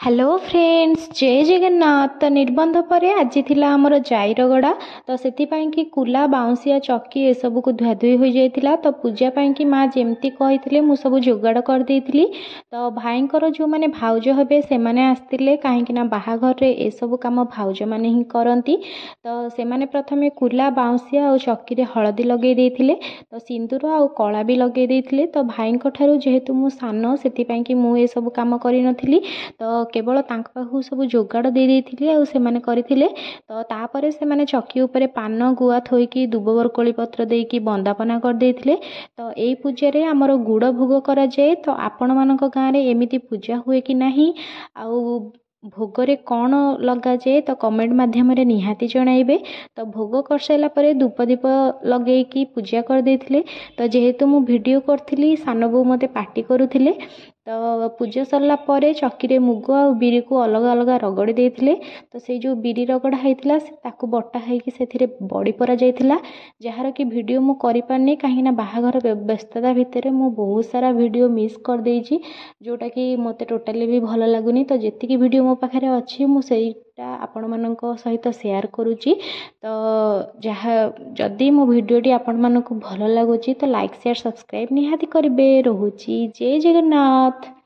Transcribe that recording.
Hello friends, जय जगन्नाथ। तो निबंध पर आज थिला आमर जाईरगड़ा। तो से कि कुला बाउंसिया चक्की ए सब को धुआधुई हो जाता। तो पूजा कि माँ जमती कही मु सब जोगाड़ करदे। तो भाईंकर जो मैंने भाउज हे से आसते कहीं बाहाघर ए सब कम भाउज मैंने ही करती। तो से प्रथम कुला बाउंसिया और चक्की हलदी लगे देते। तो सिंदूर आ कला भी लगे देते। तो भाई जेहेतु मु सान से मुझे सब कम कर तो केवल तांक पाखु सब जोगाड़ दे देइथिले आ सेमाने करथिले। तो तापर सेमाने चक्की उपरे पान गुआ थोइकी दुब बरकोली पत्र देकी बंदापना कर देइथिले। तो एई पूजा रे हमर गुड़ भोग करा जाए। तो आपण मानक गाँव रे एमिति पूजा हुए कि नाही आउ भोगरे कौन लगा जाए तो कमेंट माध्यम रे निहाती जणाइबे। तो भोग कर साइला परे धूप दीप लगेकी पूजा कर देइथिले। तो जेहेतु मु वीडियो करथिली सान बो मते पार्टी करुथिले। तो पूजा सरला परे चक्की रे मुग आ बिरी को अलग अलग रगड़ी देइथिले। तो से जो बिरी रगड़ा होइतिला ताकू बटा हेकी सेथिरे बड़ी परा जाइतिला, जहार कि वीडियो मु करि पारनी कहीं ना बाहाघर व्यस्तता भितर मु बहुत सारा वीडियो मिस कर देइछि, जोटा कि मते टोटाली भी भल लागुनी। तो जेतिकी वीडियो मो पाखरे अछि मु सेटा आपण मानक सहित शेयर करूची। तो जहा जदि मो वीडियोटी आपण मानक भल लागुची तो लाइक शेयर सब्सक्राइब निहाती करिवे। रहुची जय जगन्नाथ।